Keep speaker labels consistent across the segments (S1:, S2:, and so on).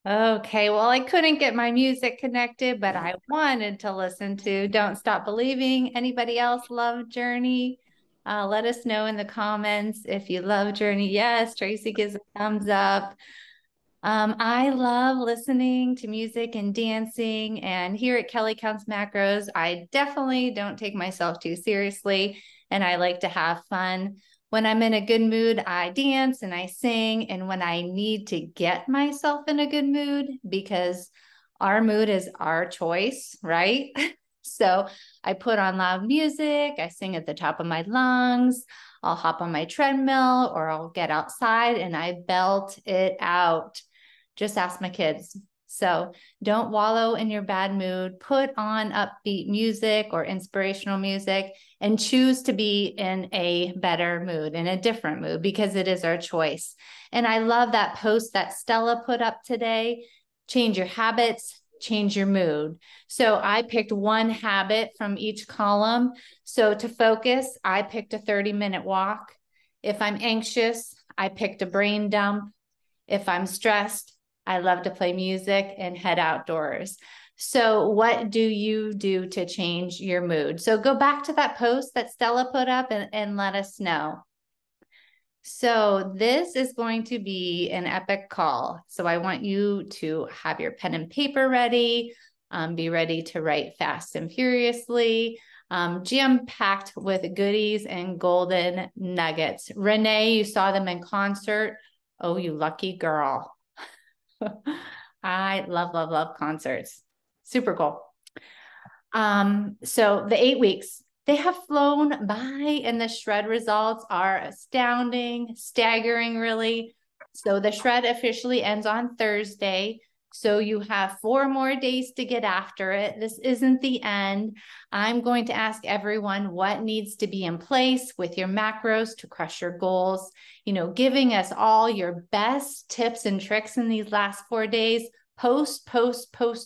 S1: Okay, well, I couldn't get my music connected, but I wanted to listen to Don't Stop Believing. Anybody else love Journey? Let us know in the comments if you love Journey. Yes, Tracy gives a thumbs up. I love listening to music and dancing. And here at Kelly Counts Macros, I definitely don't take myself too seriously and I like to have fun. When I'm in a good mood, I dance and I sing. And when I need to get myself in a good mood, because our mood is our choice, right? So I put on loud music, I sing at the top of my lungs. I'll hop on my treadmill or I'll get outside and I belt it out. Just ask my kids. So don't wallow in your bad mood. Put on upbeat music or inspirational music and choose to be in a better mood, in a different mood, because it is our choice. And I love that post that Stella put up today. Change your habits, change your mood. So I picked one habit from each column. So to focus, I picked a 30-minute walk. If I'm anxious, I picked a brain dump. If I'm stressed, I love to play music and head outdoors. So what do you do to change your mood? So go back to that post that Stella put up and let us know. So this is going to be an epic call. So I want you to have your pen and paper ready, be ready to write fast and furiously, jam-packed with goodies and golden nuggets. Renee, you saw them in concert. Oh, you lucky girl. I love, love, love concerts. Super cool. So the 8 weeks, they have flown by and the shred results are astounding, staggering, really. So the shred officially ends on Thursday. So you have 4 more days to get after it. This isn't the end. I'm going to ask everyone what needs to be in place with your macros to crush your goals, giving us all your best tips and tricks in these last 4 days. Post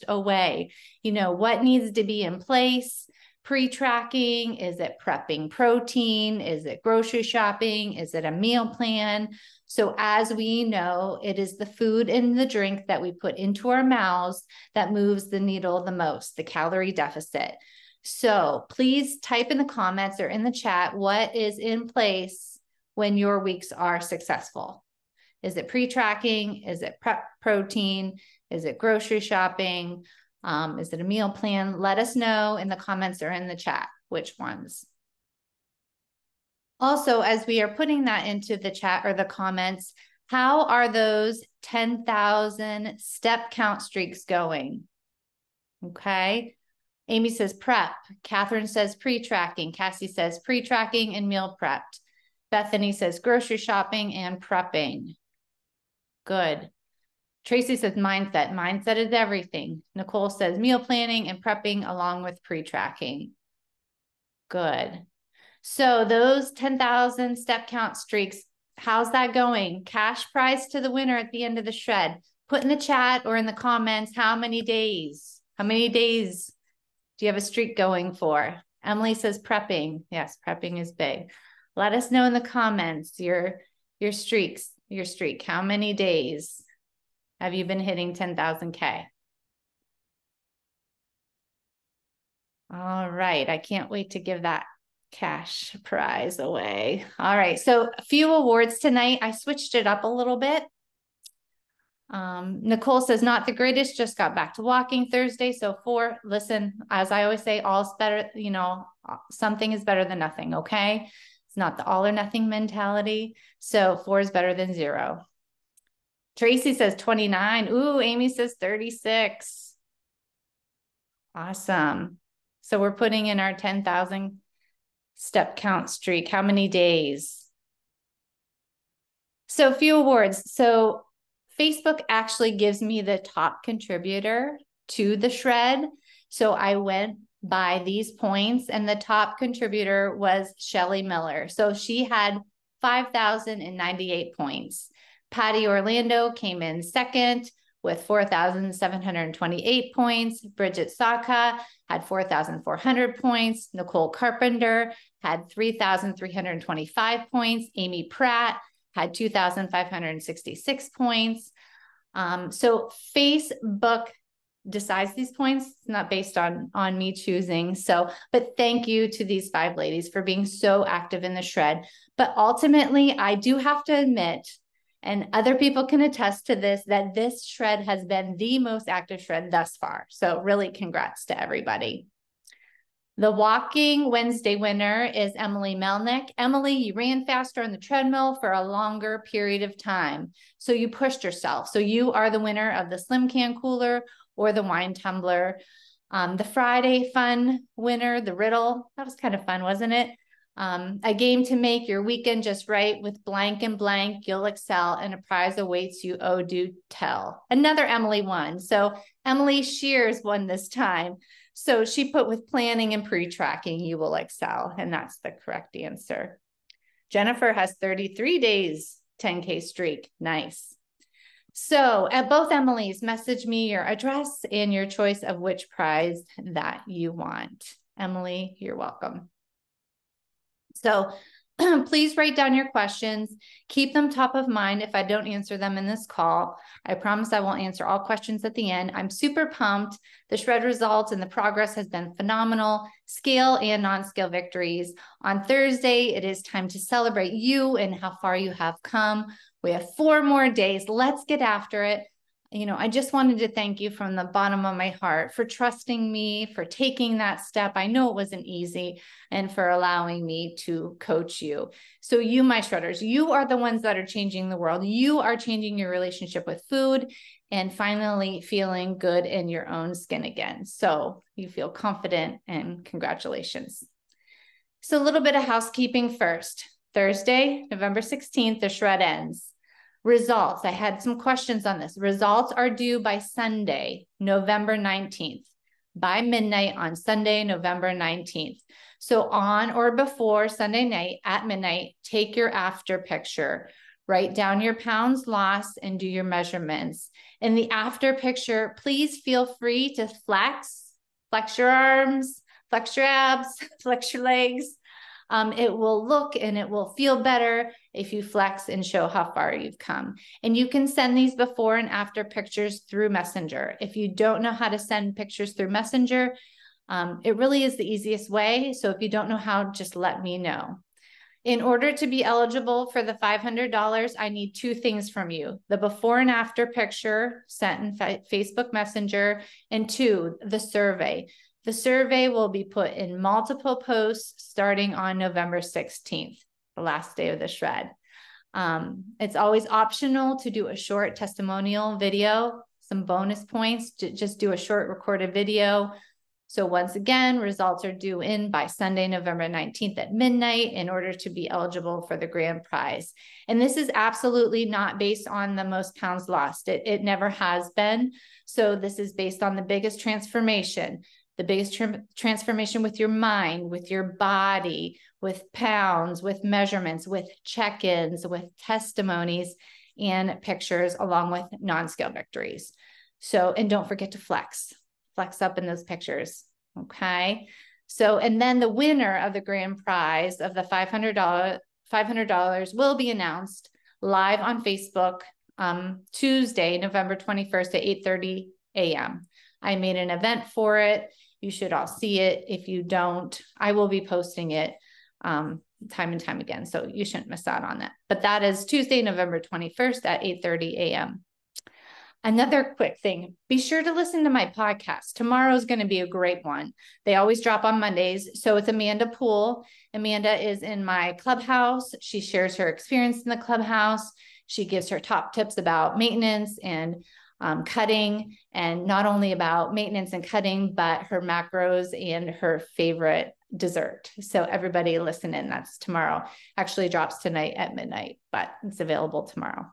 S1: away. What needs to be in place? Pre-tracking? Is it prepping protein? Is it grocery shopping? Is it a meal plan? So as we know, it is the food and the drink that we put into our mouths that moves the needle the most, the calorie deficit. So please type in the comments or in the chat what is in place when your weeks are successful. Is it pre-tracking? Is it prep protein? Is it grocery shopping? Is it a meal plan? Let us know in the comments or in the chat which ones. Also, as we are putting that into the chat or the comments, how are those 10,000 step count streaks going? Okay. Amy says prep. Catherine says pre-tracking. Cassie says pre-tracking and meal prepped. Bethany says grocery shopping and prepping. Good. Tracy says mindset. Mindset is everything. Nicole says meal planning and prepping along with pre-tracking. Good. So those 10,000 step count streaks, how's that going? Cash prize to the winner at the end of the shred. Put in the chat or in the comments, how many days? How many days do you have a streak going for? Emily says prepping. Yes, prepping is big. Let us know in the comments your streaks, your streak. How many days have you been hitting 10,000K? All right. I can't wait to give that cash prize away. All right. So a few awards tonight. I switched it up a little bit. Nicole says, not the greatest, just got back to walking Thursday. So 4, listen, as I always say, all's better, something is better than nothing. Okay. It's not the all or nothing mentality. So 4 is better than 0. Tracy says 29. Ooh, Amy says 36. Awesome. So we're putting in our 10,000 step count streak. How many days? So a few awards. So Facebook actually gives me the top contributor to the shred. So I went by these points and the top contributor was Shelly Miller. So she had 5,098 points. Patty Orlando came in second with 4,728 points. Bridget Saka had 4,400 points. Nicole Carpenter had 3,325 points. Amy Pratt had 2,566 points. So Facebook decides these points. It's not based on me choosing. So, but thank you to these 5 ladies for being so active in the shred. But ultimately, I do have to admit, and other people can attest to this, that this shred has been the most active shred thus far. So really congrats to everybody. The Walking Wednesday winner is Emily Melnick. Emily, you ran faster on the treadmill for a longer period of time. So you pushed yourself. So you are the winner of the Slim Can Cooler or the wine tumbler. The Friday fun winner, the riddle, that was kind of fun, wasn't it? A game to make your weekend just right with blank and blank, you'll excel, and a prize awaits you, oh, do tell. Another Emily won. So Emily Shears won this time. So she put with planning and pre-tracking, you will excel. And that's the correct answer. Jennifer has 33 days, 10K streak. Nice. So at both Emily's, message me your address and your choice of which prize that you want. Emily, you're welcome. So please write down your questions. Keep them top of mind if I don't answer them in this call. I promise I will answer all questions at the end. I'm super pumped. The shred results and the progress has been phenomenal. Scale and non-scale victories. On Thursday, it is time to celebrate you and how far you have come. We have 4 more days. Let's get after it. You know, I just wanted to thank you from the bottom of my heart for trusting me, for taking that step. I know it wasn't easy, and for allowing me to coach you. So you, my shredders, you are the ones that are changing the world. You are changing your relationship with food and finally feeling good in your own skin again. So you feel confident, and congratulations. So a little bit of housekeeping first. Thursday, November 16th, the shred ends. Results, I had some questions on this. Results are due by Sunday, November 19th, by midnight on Sunday, November 19th. So on or before Sunday night at midnight, take your after picture, write down your pounds lost and do your measurements. In the after picture, please feel free to flex your arms, flex your abs, flex your legs. It will look and it will feel better if you flex and show how far you've come. And you can send these before and after pictures through Messenger. If you don't know how to send pictures through Messenger, it really is the easiest way. So if you don't know how, just let me know. In order to be eligible for the $500, I need 2 things from you: the before and after picture sent in Facebook Messenger, and 2, the survey. The survey will be put in multiple posts starting on November 16th, the last day of the shred. It's always optional to do a short testimonial video, some bonus points to just do a short recorded video. So once again, results are due in by Sunday, November 19th at midnight in order to be eligible for the grand prize. And this is absolutely not based on the most pounds lost. It never has been. So this is based on the biggest transformation. The biggest transformation with your mind, with your body, with pounds, with measurements, with check-ins, with testimonies and pictures, along with non-scale victories. So, and don't forget to flex up in those pictures. Okay. So, and then the winner of the grand prize of the $500 will be announced live on Facebook Tuesday, November 21st at 8:30 a.m. I made an event for it. You should all see it. If you don't, I will be posting it time and time again. So you shouldn't miss out on that. But that is Tuesday, November 21st at 8:30 a.m. Another quick thing, be sure to listen to my podcast. Tomorrow is going to be a great one. They always drop on Mondays. So it's Amanda Poole. Amanda is in my clubhouse. She shares her experience in the clubhouse. She gives her top tips about maintenance and cutting, and not only about maintenance and cutting, but her macros and her favorite dessert. So everybody listen in. That's tomorrow. Actually drops tonight at midnight, but it's available tomorrow.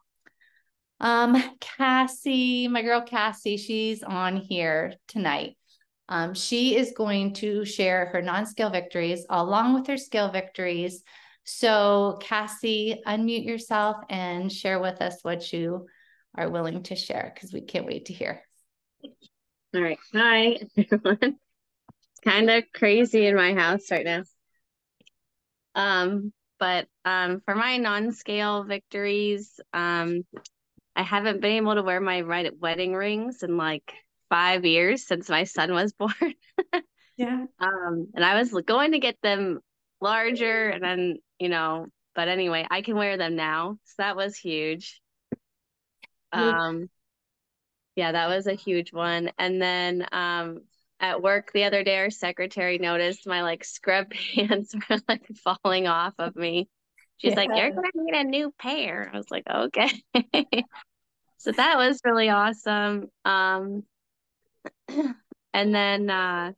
S1: Cassie, my girl Cassie, she's on here tonight. She is going to share her non-scale victories along with her scale victories. So Cassie, unmute yourself and share with us what you are willing to share, because we can't wait to hear.
S2: All right. Hi, everyone. It's kind of crazy in my house right now. But for my non-scale victories, I I haven't been able to wear my wedding rings in like 5 years since my son was born.
S1: Yeah.
S2: And I was going to get them larger and then, but anyway, I can wear them now. So that was huge.
S1: Yeah.
S2: Um, yeah, that was a huge one. And then at work the other day, our secretary noticed my like scrub pants were like falling off of me. She's like, "You're gonna need a new pair." I was like, "Okay." So that was really awesome. And then and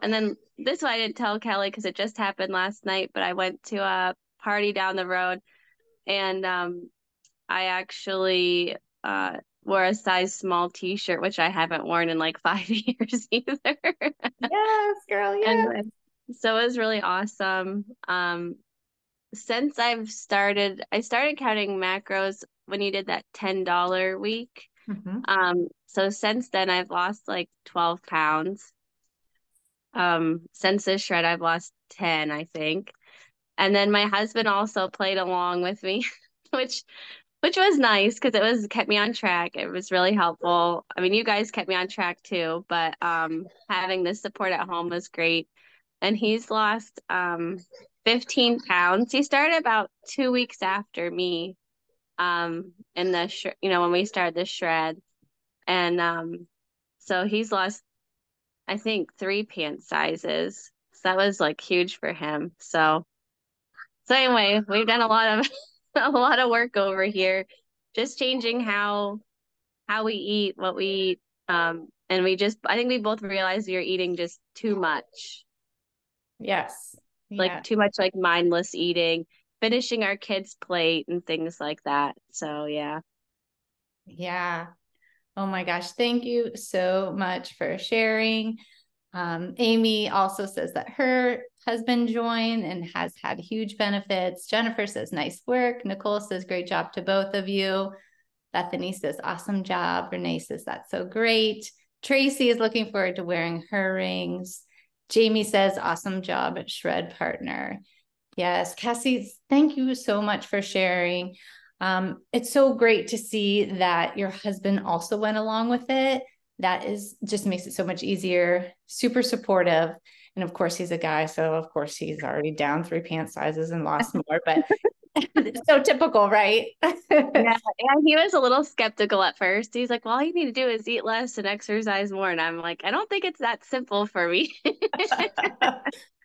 S2: then this one I didn't tell Kelly because it just happened last night, but I went to a party down the road and I actually wore a size small t-shirt, which I haven't worn in like 5 years either.
S1: Yes, girl.
S2: And
S1: Yes.
S2: so it was really awesome. Since I started counting macros when you did that $10 week.
S1: Mhm.
S2: So since then I've lost like 12 pounds. Since this shred I've lost 10, I think. And then my husband also played along with me, which was nice because it was kept me on track. It was really helpful. I mean, you guys kept me on track too, but having this support at home was great. And he's lost 15 pounds. He started about 2 weeks after me in the when we started the shred. And so he's lost I think 3 pant sizes. So that was like huge for him. So anyway, we've done a lot of a lot of work over here, just changing how we eat, what we eat. And I think we both realized we were eating just too much,
S1: Yes.
S2: like
S1: Yeah.
S2: too much like mindless eating, finishing our kids' plate and things like that. So yeah.
S1: Yeah. Oh my gosh. Thank you so much for sharing. Amy also says that her husband joined and has had huge benefits. Jennifer says, nice work. Nicole says, great job to both of you. Bethany says, awesome job. Renee says, that's so great. Tracy is looking forward to wearing her rings. Jamie says, awesome job, shred partner. Yes, Cassie, thank you so much for sharing. It's so great to see that your husband also went along with it. That is just makes it so much easier, super supportive. And of course, he's a guy. So, of course, he's already down 3 pant sizes and lost more, but so typical, right?
S2: Yeah, yeah, he was a little skeptical at first. He's like, "Well, all you need to do is eat less and exercise more." And I'm like, "I don't think it's that simple for me."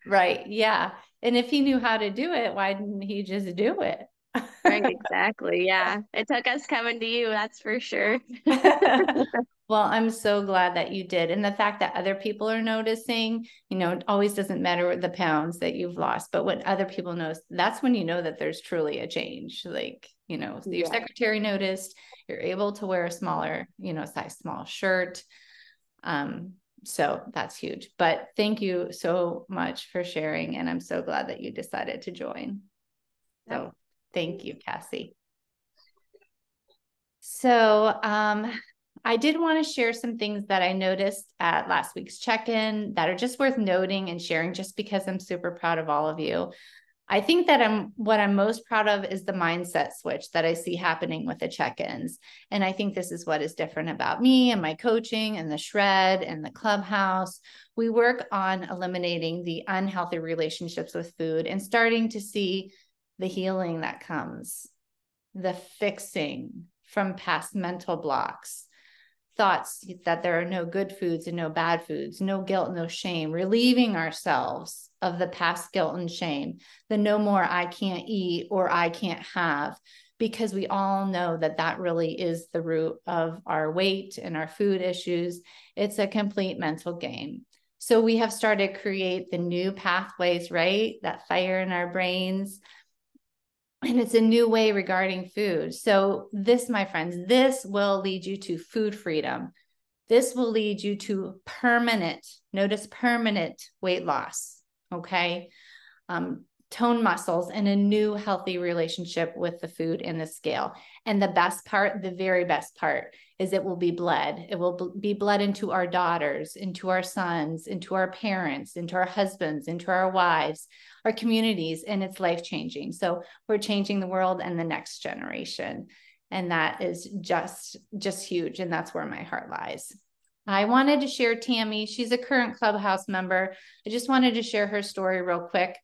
S1: Right. Yeah. And if he knew how to do it, why didn't he just do it?
S2: Right, exactly. Yeah. It took us coming to you, that's for sure.
S1: Well, I'm so glad that you did. And the fact that other people are noticing, it always doesn't matter the pounds that you've lost, but when other people notice, that's when you know that there's truly a change. Like, your
S2: Yeah.
S1: secretary noticed, you're able to wear a smaller, size small shirt. So that's huge. But thank you so much for sharing. And I'm so glad that you decided to join.
S2: Yep.
S1: So thank you, Cassie. So I did want to share some things that I noticed at last week's check-in that are just worth noting and sharing just because I'm super proud of all of you. I think that what I'm most proud of is the mindset switch that I see happening with the check-ins. And I think this is what is different about me and my coaching and the shred and the clubhouse. We work on eliminating the unhealthy relationships with food and starting to see the healing that comes, the fixing from past mental blocks, thoughts that there are no good foods and no bad foods, no guilt, no shame, relieving ourselves of the past guilt and shame, the no more I can't eat or I can't have, because we all know that that really is the root of our weight and our food issues. It's a complete mental game. So we have started to create the new pathways, right? That fire in our brains. And it's a new way regarding food. So this, my friends, this will lead you to food freedom. This will lead you to notice permanent weight loss. Okay. Tone muscles and a new healthy relationship with the food and the scale. And the best part, the very best part, is it will be bled. It will be bled into our daughters, into our sons, into our parents, into our husbands, into our wives, our communities, and it's life-changing. So we're changing the world and the next generation. And that is just huge. And that's where my heart lies. I wanted to share Tammy. She's a current Clubhouse member. I just wanted to share her story real quick.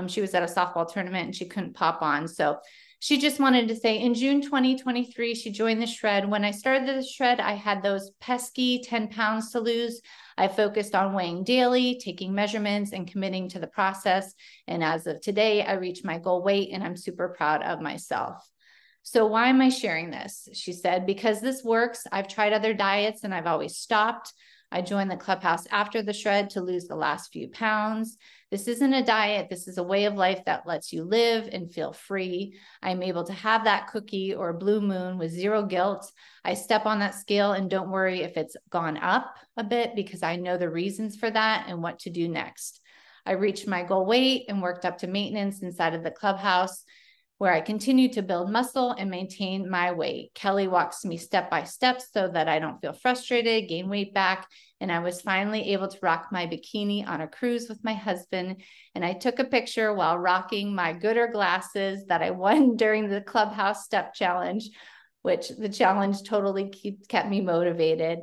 S1: She was at a softball tournament and she couldn't pop on. So she just wanted to say in June 2023, she joined the shred. When I started the shred, I had those pesky 10 pounds to lose. I focused on weighing daily, taking measurements, and committing to the process. And as of today, I reached my goal weight and I'm super proud of myself. So why am I sharing this? She said, because this works. I've tried other diets and I've always stopped. I joined the Clubhouse after the shred to lose the last few pounds. This isn't a diet. This is a way of life that lets you live and feel free. I'm able to have that cookie or blue moon with zero guilt. I step on that scale and don't worry if it's gone up a bit because I know the reasons for that and what to do next. I reached my goal weight and worked up to maintenance inside of the Clubhouse, where I continue to build muscle and maintain my weight. Kelly walks me step by step so that I don't feel frustrated, gain weight back. And I was finally able to rock my bikini on a cruise with my husband. And I took a picture while rocking my Gooder glasses that I won during the Clubhouse Step Challenge, which the challenge totally kept me motivated.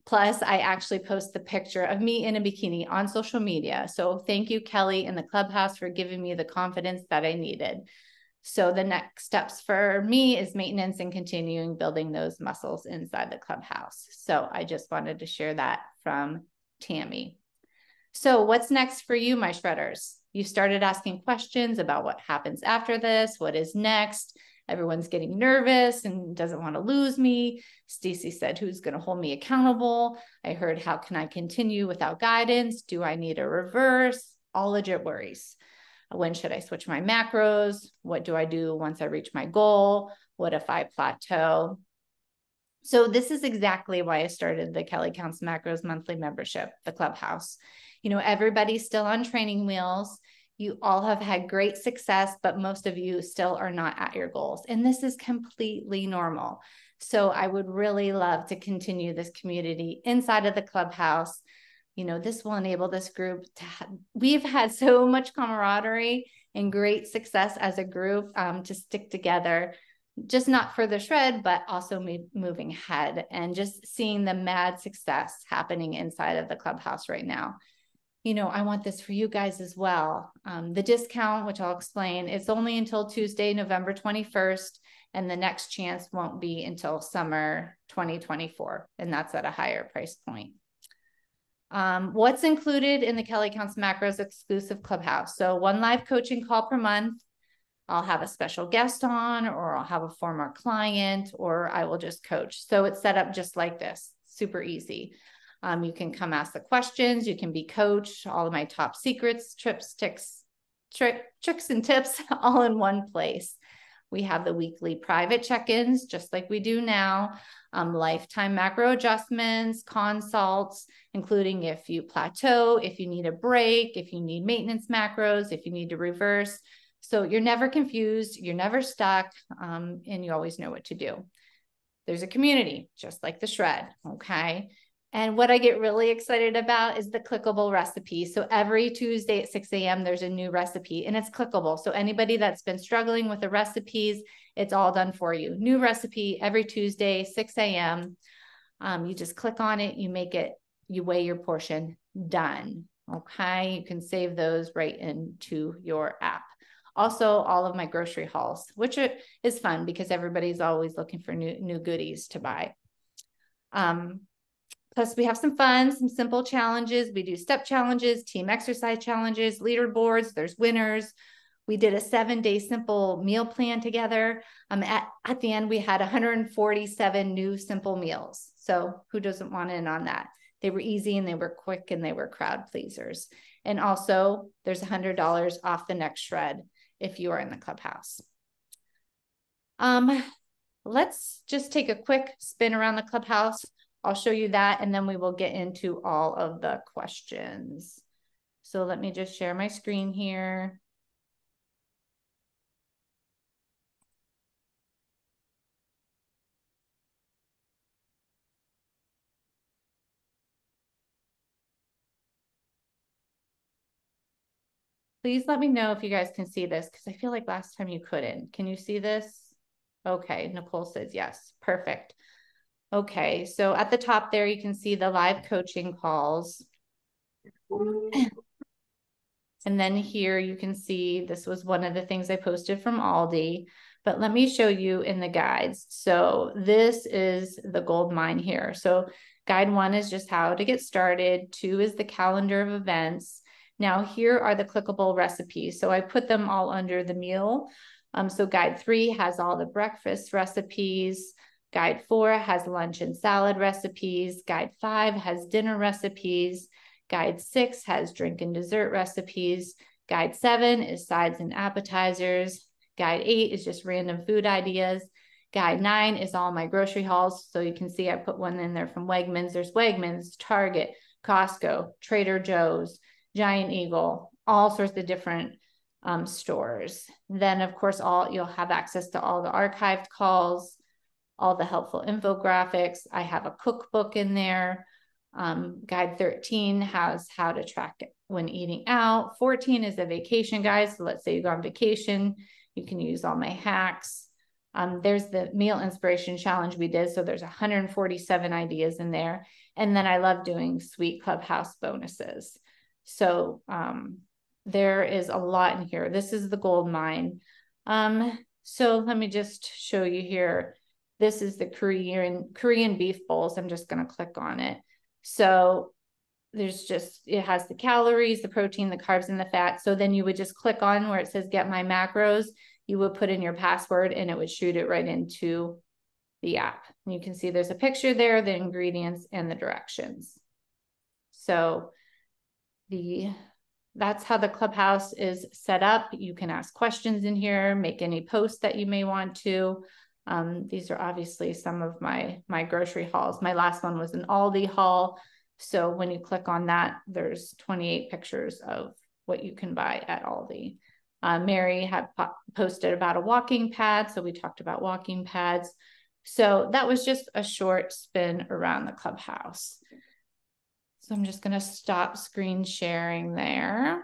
S1: Plus, I actually post the picture of me in a bikini on social media. So thank you, Kelly, and the Clubhouse for giving me the confidence that I needed. So the next steps for me is maintenance and continuing building those muscles inside the Clubhouse. So I just wanted to share that from Tammy. So what's next for you, my shredders? You started asking questions about what happens after this, what is next. Everyone's getting nervous and doesn't want to lose me. Stacy said, who's going to hold me accountable? I heard, how can I continue without guidance? Do I need a reverse? All legit worries. When should I switch my macros? What do I do once I reach my goal? What if I plateau? So this is exactly why I started the Kelly Counts Macros monthly membership, the Clubhouse. You know, everybody's still on training wheels. You all have had great success, but most of you still are not at your goals. And this is completely normal. So I would really love to continue this community inside of the Clubhouse. You know, this will enable this group to we've had so much camaraderie and great success as a group to stick together, just not for the shred, but also moving ahead and just seeing the mad success happening inside of the Clubhouse right now. You know, I want this for you guys as well. The discount, which I'll explain, it's only until Tuesday, November 21st, and the next chance won't be until summer 2024, and that's at a higher price point. What's included in the Kelly Counts Macros exclusive Clubhouse? So 1 live coaching call per month. I'll have a special guest on, or I'll have a former client, or I will just coach. So it's set up just like this, super easy. You can come ask the questions. You can be coached. All of my top secrets, tricks and tips all in one place. We have the weekly private check-ins, just like we do now, lifetime macro adjustments, consults, including if you plateau, if you need a break, if you need maintenance macros, if you need to reverse. So you're never confused, you're never stuck, and you always know what to do. There's a community, just like the shred, okay? And what I get really excited about is the clickable recipe. So every Tuesday at 6 a.m., there's a new recipe and it's clickable. So anybody that's been struggling with the recipes, it's all done for you. New recipe every Tuesday, 6 a.m. You just click on it, you make it, you weigh your portion, done. Okay, you can save those right into your app. Also, all of my grocery hauls, which is fun because everybody's always looking for new goodies to buy. Plus, we have some fun, some simple challenges. We do step challenges, team exercise challenges, leaderboards. There's winners. We did a 7-day simple meal plan together. At the end, we had 147 new simple meals. So who doesn't want in on that? They were easy and they were quick and they were crowd pleasers. And also, there's $100 off the next shred if you are in the Clubhouse. Let's just take a quick spin around the Clubhouse. I'll show you that, and then we will get into all of the questions. So let me just share my screen here. Please let me know if you guys can see this, because I feel like last time you couldn't. Can you see this? Okay, Nicole says yes. Perfect. Okay, so at the top there, you can see the live coaching calls. And then here you can see this was one of the things I posted from Aldi, but let me show you in the guides. So this is the gold mine here. So guide 1 is just how to get started. 2 is the calendar of events. Now here are the clickable recipes. So I put them all under the meal. So guide 3 has all the breakfast recipes. Guide 4 has lunch and salad recipes. Guide 5 has dinner recipes. Guide 6 has drink and dessert recipes. Guide 7 is sides and appetizers. Guide 8 is just random food ideas. Guide 9 is all my grocery hauls. So you can see I put one in there from Wegmans. There's Wegmans, Target, Costco, Trader Joe's, Giant Eagle, all sorts of different stores. Then, of course, you'll have access to all the archived calls, all the helpful infographics. I have a cookbook in there. Guide 13 has how to track it when eating out. 14 is a vacation guide. So let's say you go on vacation, you can use all my hacks. There's the meal inspiration challenge we did. So there's 147 ideas in there. And then I love doing sweet clubhouse bonuses. So there is a lot in here. This is the gold mine. So let me just show you here. This is the Korean beef bowls. I'm just going to click on it. So it has the calories, the protein, the carbs, and the fat. So then you would just click on where it says get my macros. You would put in your password and it would shoot it right into the app. And you can see there's a picture there, the ingredients and the directions. So that's how the clubhouse is set up. You can ask questions in here, make any posts that you may want to. These are obviously some of my grocery hauls. My last one was an Aldi haul. So when you click on that, there's 28 pictures of what you can buy at Aldi. Mary had posted about a walking pad. So we talked about walking pads. So that was just a short spin around the clubhouse. So I'm just going to stop screen sharing there.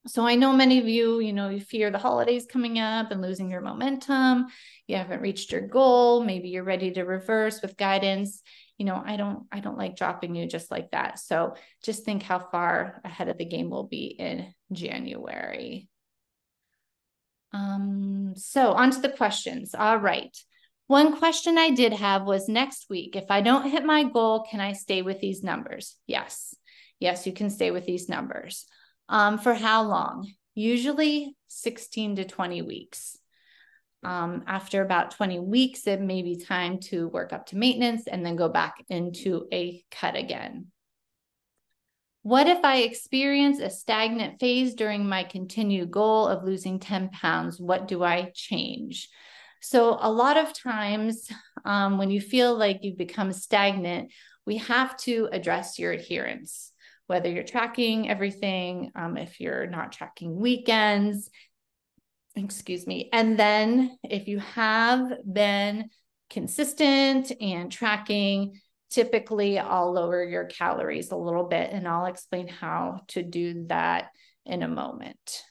S1: So I know many of you, you fear the holidays coming up and losing your momentum. You haven't reached your goal. Maybe you're ready to reverse with guidance. I don't like dropping you just like that. So just think how far ahead of the game we'll be in January. So on to the questions. All right. One question I did have was next week, if I don't hit my goal, can I stay with these numbers? Yes. Yes, you can stay with these numbers. For how long? Usually 16 to 20 weeks. After about 20 weeks, it may be time to work up to maintenance and then go back into a cut again. What if I experience a stagnant phase during my continued goal of losing 10 pounds? What do I change? So a lot of times when you feel like you've become stagnant, we have to address your adherence, whether you're tracking everything, if you're not tracking weekends, excuse me. And then if you have been consistent and tracking, typically I'll lower your calories a little bit and I'll explain how to do that in a moment.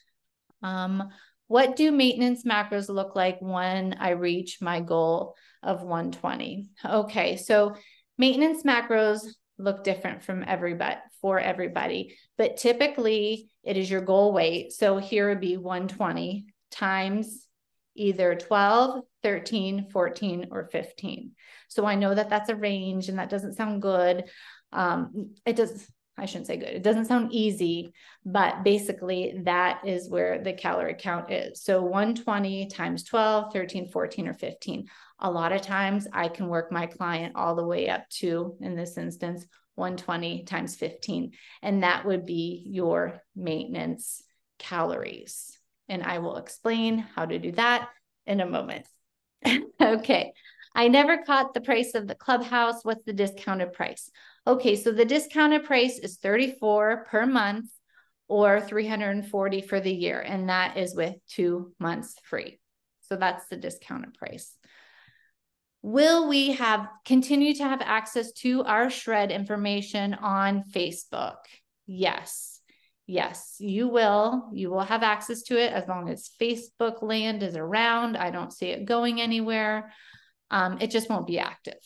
S1: What do maintenance macros look like when I reach my goal of 120? Okay, so maintenance macros look different for everybody, but typically it is your goal weight. So here would be 120 times either 12, 13, 14, or 15. So I know that that's a range and that doesn't sound good. I shouldn't say good. It doesn't sound easy, but basically that is where the calorie count is. So 120 times 12, 13, 14, or 15. A lot of times I can work my client all the way up to, in this instance, 120 times 15. And that would be your maintenance calories. And I will explain how to do that in a moment. Okay. I never caught the price of the clubhouse. What's the discounted price? Okay, so the discounted price is $34 per month or $340 for the year, and that is with 2 months free. So that's the discounted price. Will we continue to have access to our shred information on Facebook? Yes. Yes, you will. You will have access to it as long as Facebook land is around. I don't see it going anywhere. It just won't be active.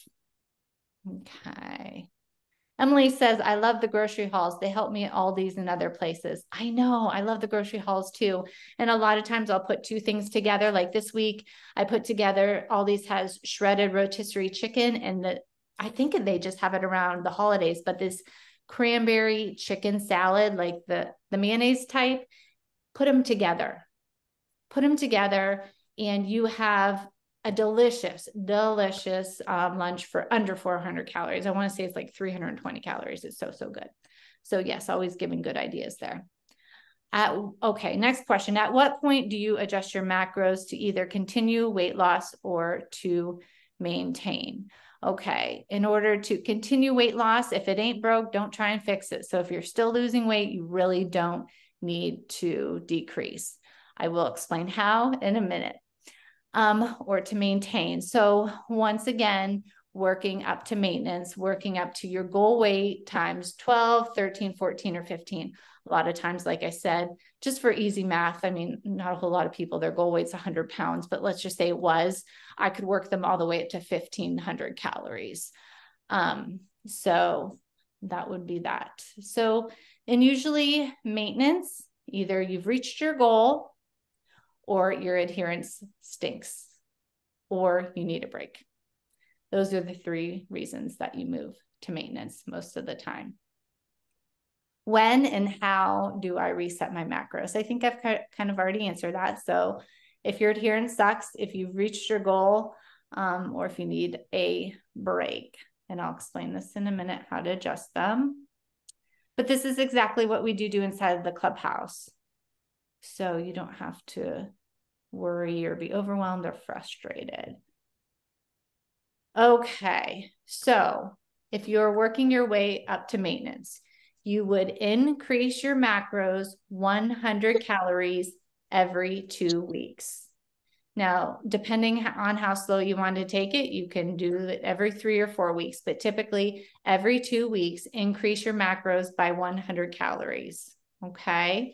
S1: Okay. Emily says, I love the grocery hauls. They help me at Aldi's and other places. I know. I love the grocery hauls too. And a lot of times I'll put two things together. Like this week, I put together Aldi's has shredded rotisserie chicken, and I think they just have it around the holidays, but this cranberry chicken salad, like the mayonnaise type, put them together. Put them together, and you have a delicious lunch for under 400 calories. I want to say it's like 320 calories. It's so, so good. So yes, always giving good ideas there. Okay, next question. At what point do you adjust your macros to either continue weight loss or to maintain? Okay, in order to continue weight loss, if it ain't broke, don't try and fix it. So if you're still losing weight, you really don't need to decrease. I will explain how in a minute. Or to maintain. So once again, working up to maintenance, working up to your goal weight times 12, 13, 14, or 15. A lot of times, like I said, just for easy math, I mean, not a whole lot of people, their goal weight's 100 pounds, but let's just say it was, I could work them all the way up to 1,500 calories. So that would be that. So, and usually maintenance, either you've reached your goal or your adherence stinks, or you need a break. Those are the three reasons that you move to maintenance most of the time. When and how do I reset my macros? I think I've kind of already answered that. So if your adherence sucks, if you've reached your goal, or if you need a break, and I'll explain this in a minute, how to adjust them. But this is exactly what we do inside of the clubhouse. So you don't have to worry or be overwhelmed or frustrated. Okay, so if you're working your way up to maintenance, you would increase your macros 100 calories every 2 weeks. Now, depending on how slow you want to take it, you can do it every 3 or 4 weeks, but typically every 2 weeks, increase your macros by 100 calories. Okay.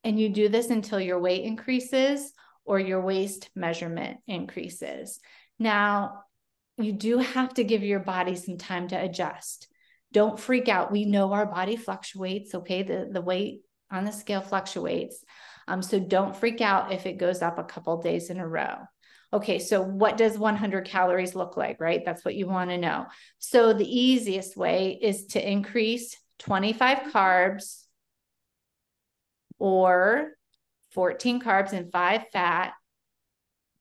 S1: And you do this until your weight increases or your waist measurement increases. Now, you do have to give your body some time to adjust. Don't freak out. We know our body fluctuates, okay? The weight on the scale fluctuates. So don't freak out if it goes up a couple days in a row. Okay, so what does 100 calories look like, right? That's what you want to know. So the easiest way is to increase 25 carbs or 14 carbs and 5 fat,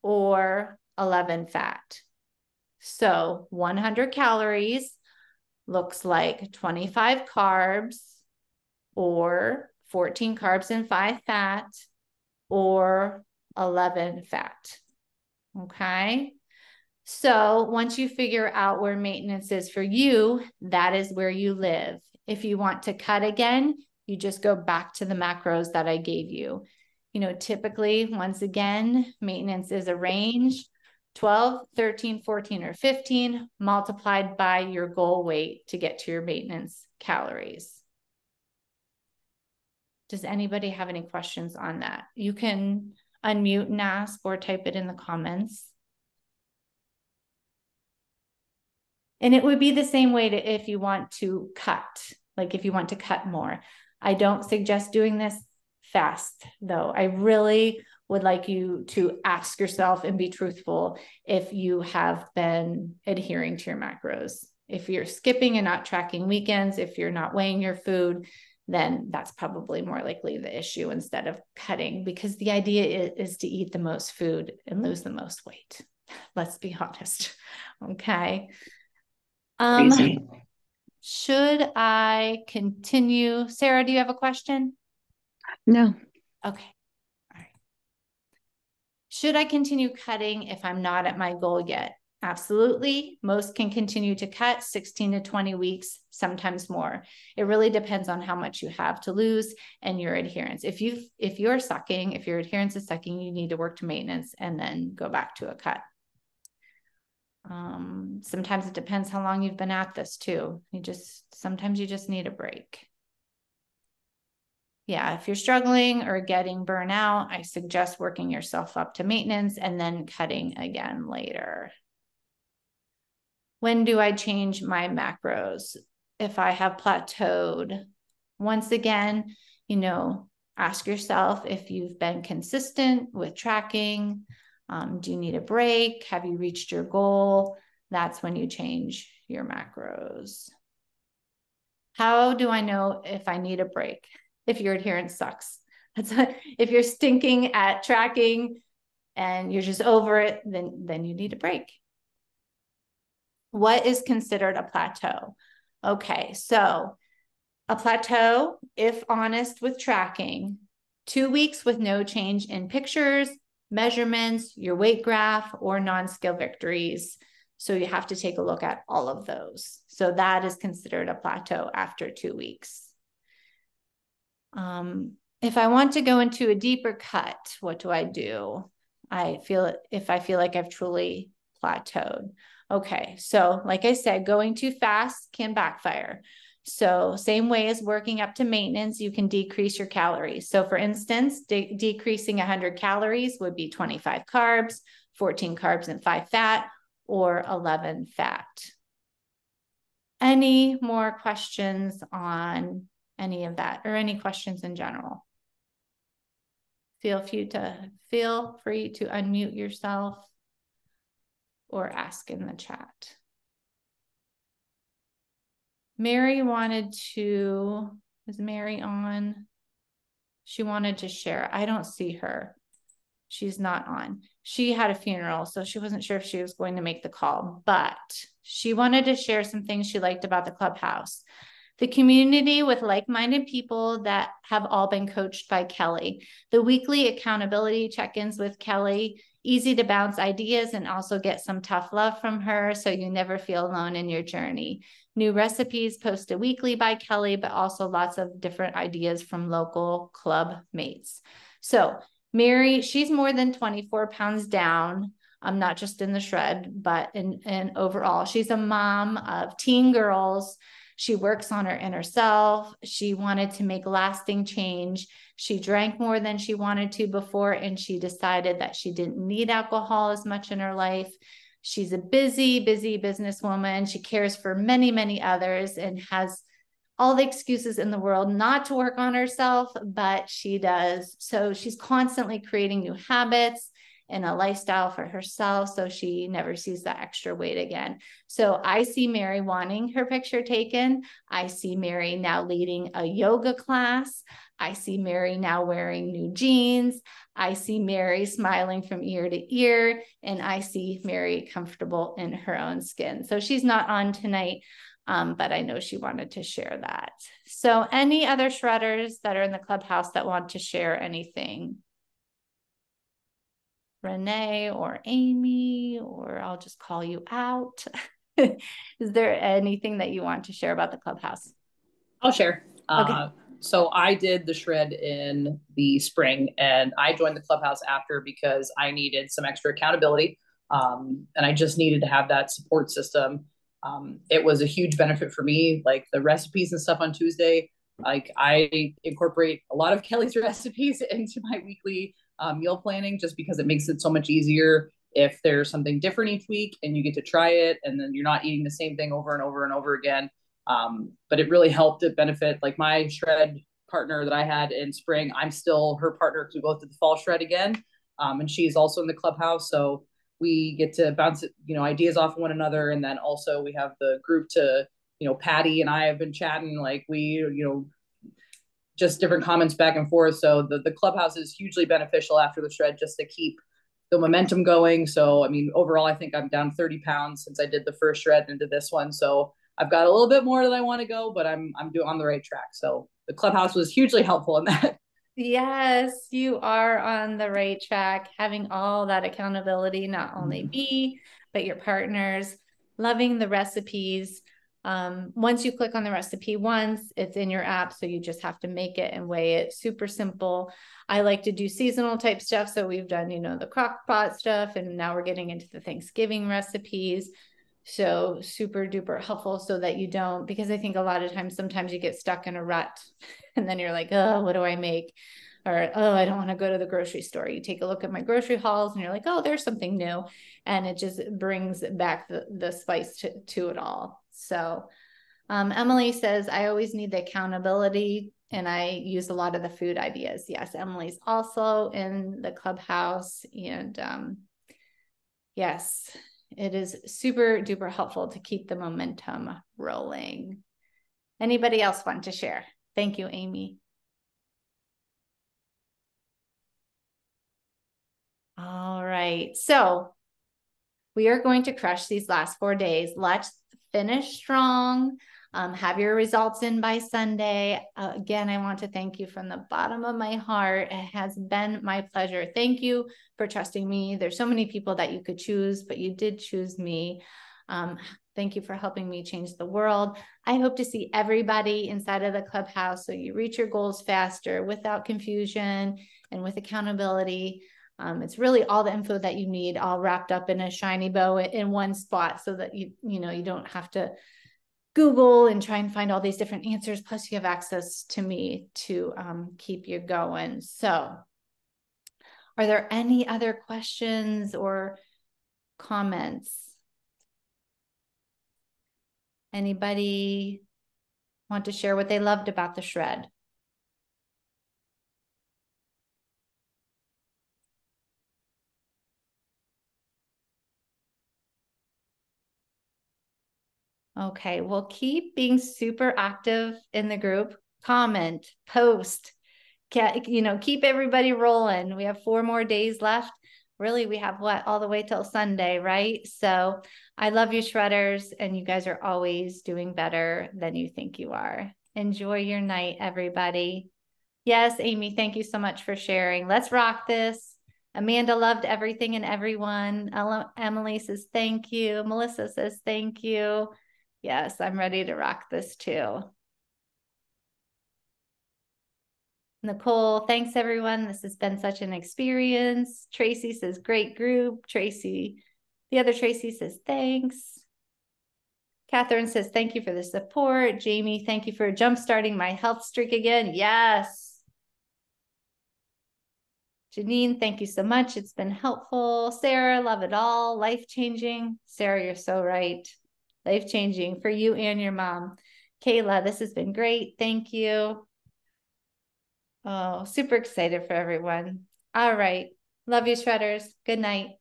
S1: or 11 fat. So 100 calories looks like 25 carbs or 14 carbs and 5 fat, or 11 fat. Okay. So once you figure out where maintenance is for you, that is where you live. If you want to cut again, you just go back to the macros that I gave you. You know, typically, once again, maintenance is a range, 12, 13, 14, or 15 multiplied by your goal weight to get to your maintenance calories. Does anybody have any questions on that? You can unmute and ask or type it in the comments. And it would be the same way to if you want to cut, like if you want to cut more. I don't suggest doing this fast, though. I really would like you to ask yourself and be truthful if you have been adhering to your macros. If you're skipping and not tracking weekends, if you're not weighing your food, then that's probably more likely the issue instead of cutting, because the idea is to eat the most food and lose the most weight. Let's be honest. Okay. Should I continue? Sarah, do you have a question?
S2: No.
S1: Okay. All right. Should I continue cutting if I'm not at my goal yet? Absolutely. Most can continue to cut 16 to 20 weeks, sometimes more. It really depends on how much you have to lose and your adherence. If you're sucking, if your adherence is sucking, you need to work to maintenance and then go back to a cut. Sometimes it depends how long you've been at this too. Sometimes you just need a break. yeah, if you're struggling or getting burnout, I suggest working yourself up to maintenance and then cutting again later. When do I change my macros? If I have plateaued, once again, ask yourself if you've been consistent with tracking. Do you need a break? Have you reached your goal? That's when you change your macros. How do I know if I need a break? If your adherence sucks. If you're stinking at tracking and you're just over it, then you need a break. What is considered a plateau? Okay, so a plateau, if honest with tracking, 2 weeks with no change in pictures, measurements, your weight graph, or non-scale victories. So you have to take a look at all of those. So that is considered a plateau after 2 weeks. If I want to go into a deeper cut, what do? If I feel like I've truly plateaued. Okay, so like I said, going too fast can backfire. So same way as working up to maintenance, you can decrease your calories. So for instance, decreasing 100 calories would be 25 carbs, 14 carbs and 5 fat, or 11 fat. Any more questions on any of that, or any questions in general? Feel free to unmute yourself or ask in the chat. Mary is Mary on? She wanted to share. I don't see her. She's not on. She had a funeral, so she wasn't sure if she was going to make the call, but she wanted to share some things she liked about the clubhouse. The community with like-minded people that have all been coached by Kelly. The weekly accountability check-ins with Kelly, easy to bounce ideas and also get some tough love from her so you never feel alone in your journey. New recipes posted weekly by Kelly, but also lots of different ideas from local club mates. So Mary, she's more than 24 pounds down. Not just in the shred, but in overall. She's a mom of teen girls. She works on her inner self. She wanted to make lasting change. She drank more than she wanted to before, and she decided that she didn't need alcohol as much in her life. She's a busy businesswoman. She cares for many, many others and has all the excuses in the world not to work on herself, but she does. So she's constantly creating new habits and a lifestyle for herself so she never sees that extra weight again. So I see Mary wanting her picture taken. I see Mary now leading a yoga class. I see Mary now wearing new jeans. I see Mary smiling from ear to ear, and I see Mary comfortable in her own skin. So she's not on tonight, but I know she wanted to share that. So any other shredders that are in the clubhouse that want to share anything? Renee or Amy, or I'll just call you out. Is there anything that you want to share about the clubhouse?
S3: I'll share.
S1: Okay.
S3: So I did the shred in the spring, and I joined the clubhouse after because I needed some extra accountability, and I just needed to have that support system. It was a huge benefit for me, like the recipes and stuff on Tuesday. Like I incorporate a lot of Kelly's recipes into my weekly meal planning just because it makes it so much easier if there's something different each week and you get to try it and then you're not eating the same thing over and over and over again. But it really helped it benefit like my shred partner that I had in spring. I'm still her partner because we both did the fall shred again. And she's also in the clubhouse. So we get to bounce, ideas off one another. And then also we have the group to, Patty and I have been chatting like just different comments back and forth. So the clubhouse is hugely beneficial after the shred just to keep the momentum going. So, I mean, overall, I think I'm down 30 pounds since I did the first shred into this one. So I've got a little bit more that I want to go, but I'm doing on the right track. So the clubhouse was hugely helpful in that.
S1: Yes, you are on the right track, having all that accountability, not only me, but your partners, loving the recipes. Once you click on the recipe once, it's in your app. So you just have to make it and weigh it. Super simple. I like to do seasonal type stuff. So we've done, the crock pot stuff, and now we're getting into the Thanksgiving recipes. So super duper helpful so that you don't, because I think a lot of times, sometimes you get stuck in a rut and then you're like, oh, what do I make? Or, oh, I don't want to go to the grocery store. You take a look at my grocery hauls and you're like, oh, there's something new. And it just brings back the spice to it all. So Emily says, I always need the accountability and I use a lot of the food ideas. Yes, Emily's also in the clubhouse. And yes, it is super duper helpful to keep the momentum rolling. Anybody else want to share? Thank you, Amy. All right. So we are going to crush these last 4 days. Let's finish strong. Have your results in by Sunday. Again, I want to thank you from the bottom of my heart. It has been my pleasure. Thank you for trusting me. There's so many people that you could choose, but you did choose me. Thank you for helping me change the world. I hope to see everybody inside of the clubhouse so you reach your goals faster without confusion and with accountability. It's really all the info that you need, all wrapped up in a shiny bow in one spot, so that you don't have to Google and try and find all these different answers. Plus, you have access to me to keep you going. So, are there any other questions or comments? Anybody want to share what they loved about the shred? Okay, well, keep being super active in the group. Comment, post, keep everybody rolling. We have 4 more days left. Really, we have all the way till Sunday, right? So I love you, shredders, and you guys are always doing better than you think you are. Enjoy your night, everybody. Yes, Amy, thank you so much for sharing. Let's rock this. Amanda loved everything and everyone. Emily says thank you. Melissa says thank you. Yes, I'm ready to rock this too. Nicole, thanks everyone. This has been such an experience. Tracy says, great group. The other Tracy says, thanks. Catherine says, thank you for the support. Jamie, thank you for jumpstarting my health streak again. Yes. Janine, thank you so much. It's been helpful. Sarah, love it all. Life-changing. Sarah, you're so right. Life-changing for you and your mom. Kayla, this has been great. Thank you. Oh, super excited for everyone. All right. Love you, shredders. Good night.